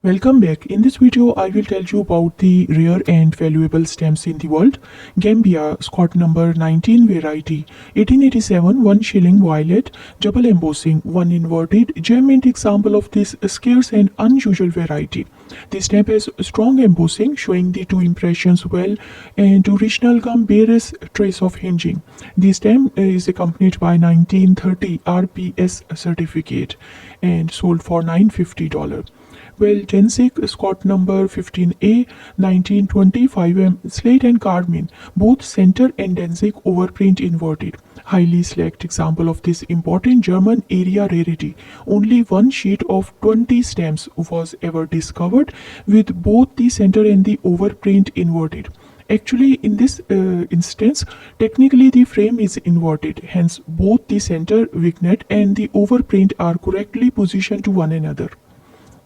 Welcome back. In this video, I will tell you about the rare and valuable stamps in the world. Gambia, Scott number 19 variety, 1887, 1 shilling violet, double embossing, 1 inverted, gem mint example of this scarce and unusual variety. The stamp has strong embossing, showing the two impressions well, and original gum bears trace of hinging. The stamp is accompanied by 1930 RPS certificate and sold for $950. Well, Tensik, Scott number 15A, 1925M, slate and carmine, both center and Tensik overprint inverted. Highly select example of this important German area rarity. Only one sheet of 20 stamps was ever discovered with both the center and the overprint inverted. Actually, in this instance, technically the frame is inverted, hence both the center vignette and the overprint are correctly positioned to one another.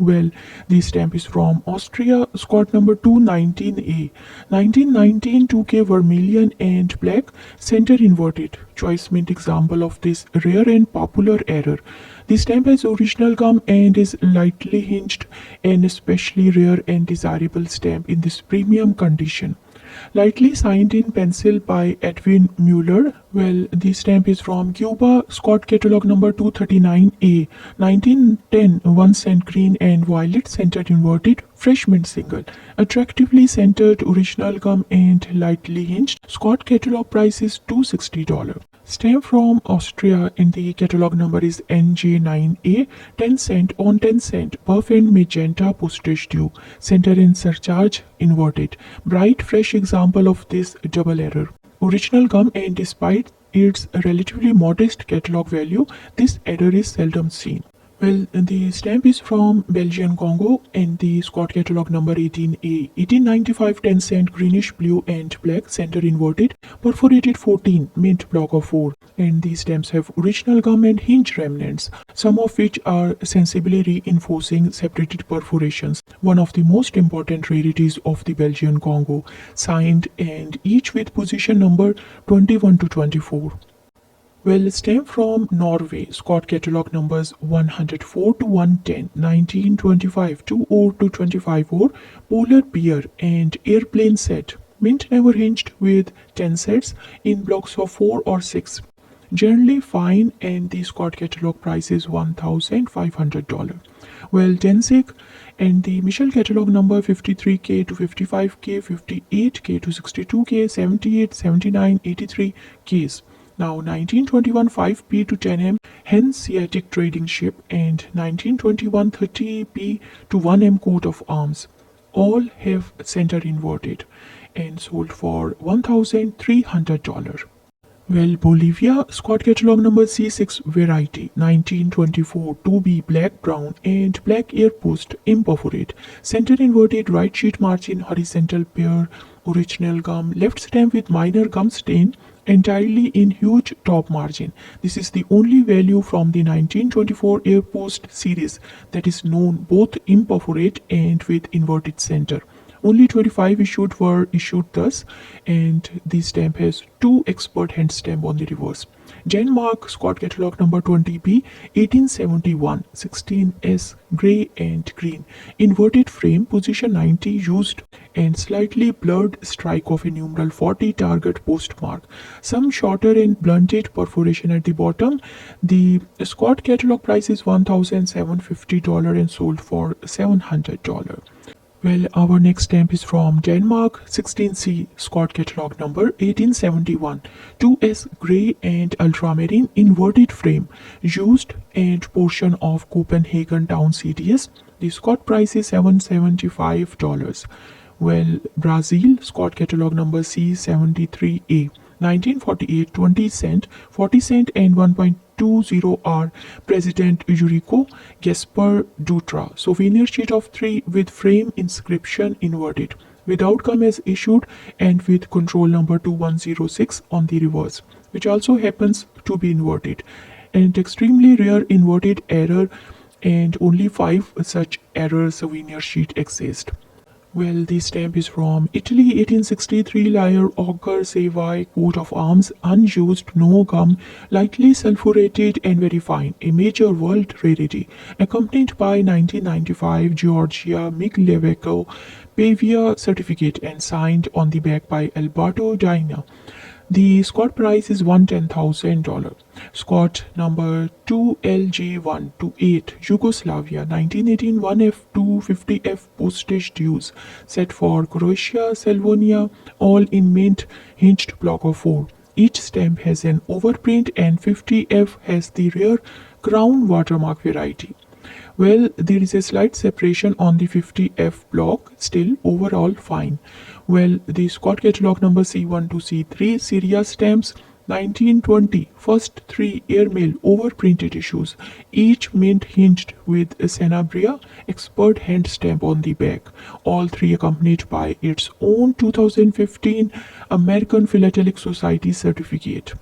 Well, the stamp is from Austria, Scott number 219A, 1919 2K vermilion and black, center inverted. Choice mint example of this rare and popular error. The stamp has original gum and is lightly hinged, an especially rare and desirable stamp in this premium condition. Lightly signed in pencil by Edwin Mueller. Well, the stamp is from Cuba, Scott catalog number 239A, 1910, 1 cent green and violet, centered inverted, fresh mint single. Attractively centered, original gum and lightly hinged. Scott catalog price is $260. Stamp from Austria and the catalog number is NJ9A, 10 cent on 10 cent, buff and magenta postage due, center and surcharge inverted. Bright fresh example of this double error. Original gum, and despite its relatively modest catalog value, this error is seldom seen. Well, the stamp is from Belgian Congo and the Scott catalog number 18A, 1895, 10 cent, greenish blue and black, center inverted, perforated 14, mint block of 4. And these stamps have original gum and hinge remnants, some of which are sensibly reinforcing separated perforations. One of the most important rarities of the Belgian Congo, signed and each with position number 21 to 24. Well, stamp from Norway, Scott catalog numbers 104 to 110, 1925, 2 to 25 polar bear and airplane set. Mint never hinged with 10 sets in blocks of 4 or 6. Generally fine, and the Scott catalog price is $1,500. Well, Tensik and the Michel catalog number 53K to 55K, 58K to 62K, 78, 79, 83 Ks. Now 1921 5P to 10M Hanseatic trading ship and 1921 30P to 1M coat of arms. All have center inverted and sold for $1,300. Well, Bolivia, Scott catalog number C6 variety, 1924, 2B black, brown and black air post, imperforate, center inverted, right sheet margin, horizontal pair, original gum, left stamp with minor gum stain, entirely in huge top margin. This is the only value from the 1924 air post series that is known both imperforate and with inverted center. Only 25 were issued thus, and the stamp has 2 expert hand stamp on the reverse. Denmark, Scott catalog number 20B, 1871, 16S, grey and green. Inverted frame, position 90 used, and slightly blurred strike of a numeral 40 target postmark. Some shorter and blunted perforation at the bottom. The Scott catalog price is $1,750 and sold for $700. Well, our next stamp is from Denmark, 16C, Scott catalog number 1871, 2S grey and ultramarine, inverted frame, used and portion of Copenhagen town CDS. The Scott price is $775. Well, Brazil, Scott catalog number C73A, 1948, 20 cent, 40 cent and 1.20 are President Eurico Gaspar Dutra. Souvenir sheet of 3 with frame inscription inverted, without gum as issued and with control number 2106 on the reverse, which also happens to be inverted. And extremely rare inverted error, and only 5 such error souvenir sheet exist. Well, the stamp is from Italy, 1863 Lyre Ochre Savoy coat of arms, unused, no gum, lightly sulfurated and very fine, a major world rarity, accompanied by 1995 Georgia Migleveco Pavia certificate and signed on the back by Alberto Dina. The Scott price is $110,000. Scott number 2LJ128, Yugoslavia, 1918 1F250F postage dues, set for Croatia, Slavonia, all in mint hinged block of 4. Each stamp has an overprint and 50F has the rare crown watermark variety. Well, there is a slight separation on the 50F block, still overall fine. Well, the Scott catalog number C1 to C3 Syria stamps 1920 first 3 airmail overprinted issues, each mint hinged with a Sanabria expert hand stamp on the back, all 3 accompanied by its own 2015 American Philatelic Society certificate.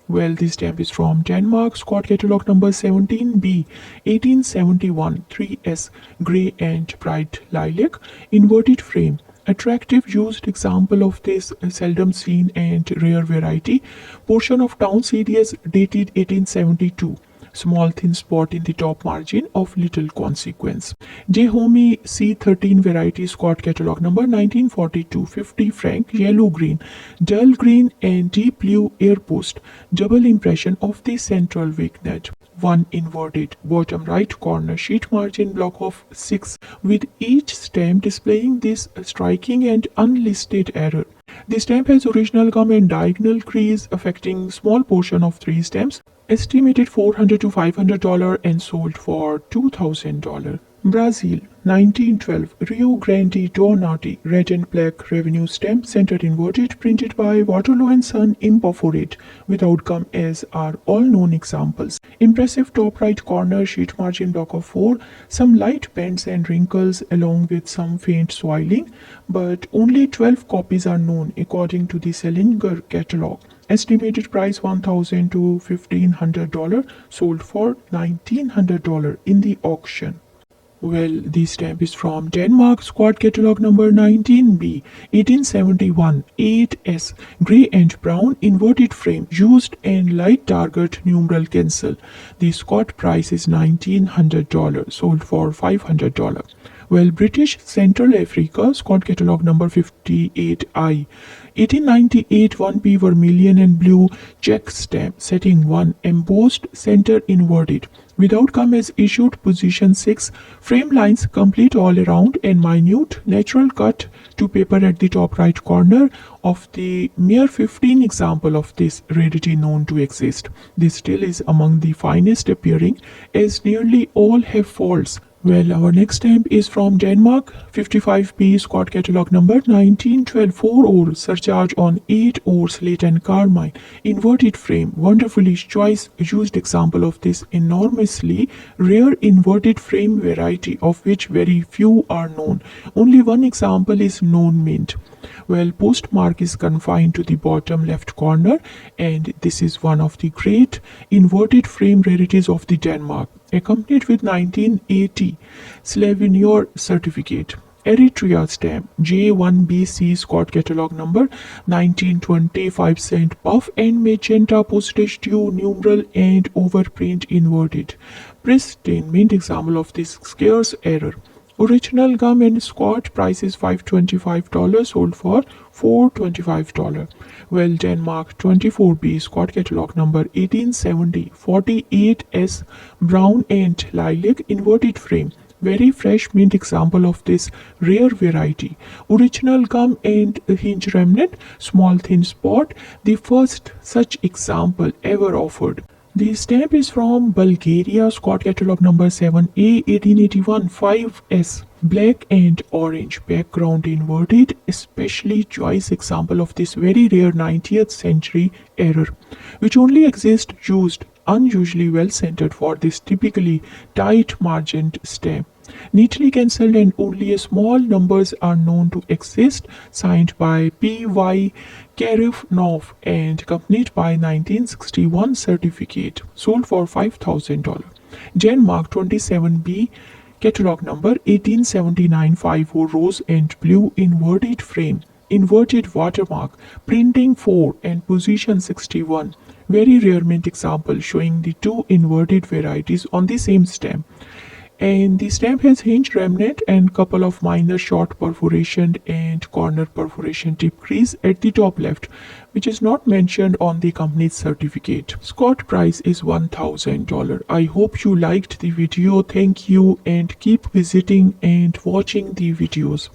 Well, this stamp is from Denmark, Scott catalog number 17B, 1871, 3S, grey and bright lilac, inverted frame. Attractive used example of this seldom seen and rare variety. Portion of town CDS dated 1872. Small thin spot in the top margin of little consequence. Jehome C13 variety Scott catalog number 1942, 50 franc, yellow green, dull green and deep blue air post. Double impression of the central vignette. One inverted bottom right corner sheet margin block of 6, with each stamp displaying this striking and unlisted error. The stamp has original gum and diagonal crease affecting small portion of 3 stamps, estimated $400 to $500 and sold for $2,000. Brazil, 1912, Rio Grande do Norte, red and black revenue stamp, center inverted, printed by Waterloo and Son, imperforate, without gum as are all known examples. Impressive top right corner sheet margin block of 4, some light bends and wrinkles along with some faint soiling, but only 12 copies are known according to the Selinger catalog. Estimated price $1,000 to $1,500, sold for $1,900 in the auction. Well, the stamp is from Denmark, Scott catalog number 19B, 1871, 8S, grey and brown, inverted frame, used and light target numeral cancel. The Scott price is $1,900, sold for $500. Well, British Central Africa, Scott catalog number 58I, 1898 1P vermilion and blue check stamp, setting 1, embossed, center inverted. Without gum as issued position 6, frame lines complete all around and minute natural cut to paper at the top right corner of the mere 15 example of this rarity known to exist. This still is among the finest appearing, as nearly all have faults. Well, our next stamp is from Denmark, 55P Scott catalog number 1912, 4 ore, surcharge on 8 ore slate and carmine, inverted frame, wonderfully choice used example of this enormously rare inverted frame variety of which very few are known. Only one example is known mint. Well, postmark is confined to the bottom left corner, and this is one of the great inverted frame rarities of the Denmark, accompanied with 1980 Slavenior certificate. Eritrea stamp, J1BC Scott catalog number 1925 cent puff and magenta postage due numeral and overprint inverted. Pristine mint example of this scarce error. Original gum and Scott price is $525, sold for $425. Well, Denmark 24B Scott catalog number 1870 48S brown and lilac inverted frame. Very fresh mint example of this rare variety. Original gum and hinge remnant, small thin spot, the first such example ever offered. The stamp is from Bulgaria, Scott catalog number 7A 1881 5S, black and orange, background inverted, especially choice example of this very rare 90th century error, which only exists used unusually well centered for this typically tight margined stamp. Neatly cancelled and only a small numbers are known to exist, signed by P.Y. Karifnov and accompanied by 1961 certificate, sold for $5,000. Denmark 27B Catalog number 187954 rose and blue inverted frame. Inverted watermark, printing 4 and position 61. Very rare mint example showing the two inverted varieties on the same stem. And the stamp has hinge remnant and couple of minor short perforation and corner perforation tip crease at the top left, which is not mentioned on the company's certificate. Scott price is $1,000. I hope you liked the video. Thank you and keep visiting and watching the videos.